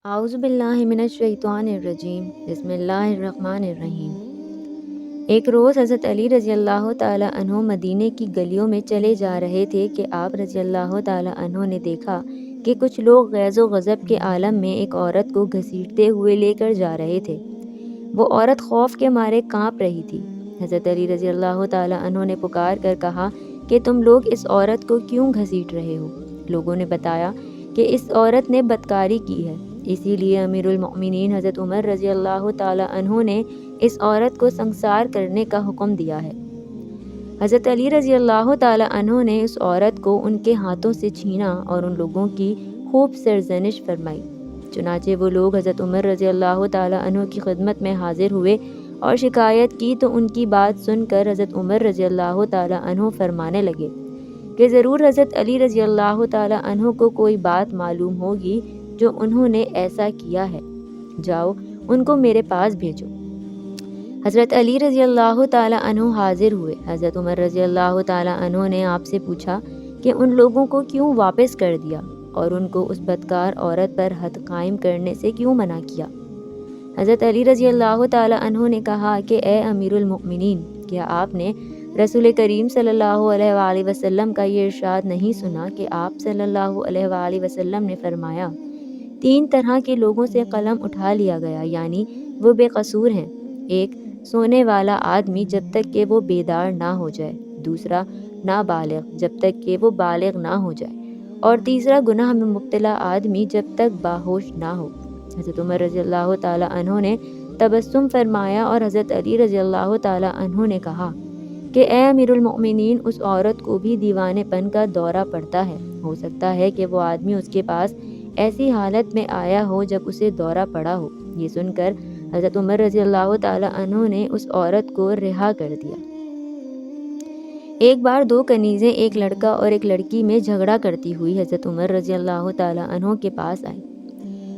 اعوذ باللہ من الشیطان الرجیم بسم اللہ الرحمن الرحیم۔ ایک روز حضرت علی رضی اللہ تعالی عنہ مدینے کی گلیوں میں چلے جا رہے تھے کہ آپ رضی اللہ تعالی عنہ نے دیکھا کہ کچھ لوگ غیظ و غضب کے عالم میں ایک عورت کو گھسیٹتے ہوئے لے کر جا رہے تھے۔ وہ عورت خوف کے مارے کانپ رہی تھی۔ حضرت علی رضی اللہ تعالی عنہ نے پکار کر کہا کہ تم لوگ اس عورت کو کیوں گھسیٹ رہے ہو؟ لوگوں نے بتایا کہ اس عورت نے بدکاری کی ہے، اسی لیے امیر المؤمنین حضرت عمر رضی اللہ تعالی عنہ نے اس عورت کو سنسار کرنے کا حکم دیا ہے۔ حضرت علی رضی اللہ تعالی عنہ نے اس عورت کو ان کے ہاتھوں سے چھینا اور ان لوگوں کی خوب سرزنش فرمائی۔ چنانچہ وہ لوگ حضرت عمر رضی اللہ تعالی عنہ کی خدمت میں حاضر ہوئے اور شکایت کی تو ان کی بات سن کر حضرت عمر رضی اللہ تعالی عنہ فرمانے لگے کہ ضرور حضرت علی رضی اللہ تعالی عنہ کو کوئی بات معلوم ہوگی جو انہوں نے ایسا کیا ہے، جاؤ ان کو میرے پاس بھیجو۔ حضرت علی رضی اللہ تعالی عنہ حاضر ہوئے۔ حضرت عمر رضی اللہ تعالی عنہ نے آپ سے پوچھا کہ ان لوگوں کو کیوں واپس کر دیا اور ان کو اس بدکار عورت پر حد قائم کرنے سے کیوں منع کیا؟ حضرت علی رضی اللہ تعالی عنہ نے کہا کہ اے امیر المؤمنین، کیا آپ نے رسول کریم صلی اللہ علیہ وآلہ وسلم کا یہ ارشاد نہیں سنا کہ آپ صلی اللہ علیہ وآلہ وسلم نے فرمایا، 3 طرح کے لوگوں سے قلم اٹھا لیا گیا، یعنی وہ بے قصور ہیں۔ ایک، سونے والا آدمی جب تک کہ وہ بیدار نہ ہو جائے۔ دوسرا، نابالغ جب تک کہ وہ بالغ نہ ہو جائے۔ اور تیسرا، گناہ میں مبتلا آدمی جب تک باہوش نہ ہو۔ حضرت عمر رضی اللہ تعالی عنہ نے تبسم فرمایا اور حضرت علی رضی اللہ تعالی عنہ نے کہا کہ اے امیر المؤمنین، اس عورت کو بھی دیوانے پن کا دورہ پڑتا ہے، ہو سکتا ہے کہ وہ آدمی اس کے پاس ایسی حالت میں آیا ہو جب اسے دورہ پڑا ہو۔ یہ سن کر حضرت عمر رضی اللہ تعالی عنہ نے اس عورت کو رہا کر دیا۔ ایک بار 2 کنیزیں ایک لڑکا اور ایک لڑکی میں جھگڑا کرتی ہوئی حضرت عمر رضی اللہ تعالی عنہ کے پاس آئی۔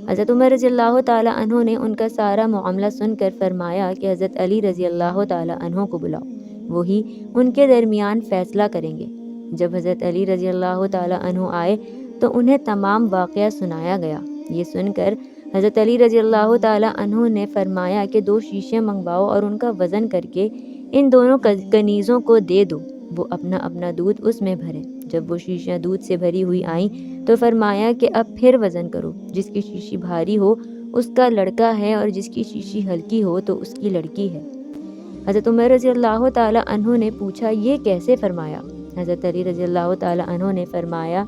حضرت عمر رضی اللہ تعالی عنہ نے ان کا سارا معاملہ سن کر فرمایا کہ حضرت علی رضی اللہ تعالی عنہ کو بلاؤ، وہی ان کے درمیان فیصلہ کریں گے۔ جب حضرت علی رضی اللہ تعالی عنہ آئے تو انہیں تمام واقعہ سنایا گیا۔ یہ سن کر حضرت علی رضی اللہ تعالی عنہ نے فرمایا کہ 2 شیشے منگواؤ اور ان کا وزن کر کے ان دونوں کنیزوں کو دے دو، وہ اپنا اپنا دودھ اس میں بھریں۔ جب وہ شیشیاں دودھ سے بھری ہوئی آئیں تو فرمایا کہ اب پھر وزن کرو، جس کی شیشی بھاری ہو اس کا لڑکا ہے اور جس کی شیشی ہلکی ہو تو اس کی لڑکی ہے۔ حضرت عمر رضی اللہ تعالی عنہ نے پوچھا، یہ کیسے فرمایا؟ حضرت علی رضی اللہ تعالی عنہ نے فرمایا،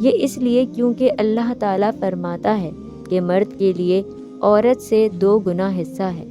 یہ اس لیے کیونکہ اللہ تعالیٰ فرماتا ہے کہ مرد کے لیے عورت سے 2 گنا حصہ ہے۔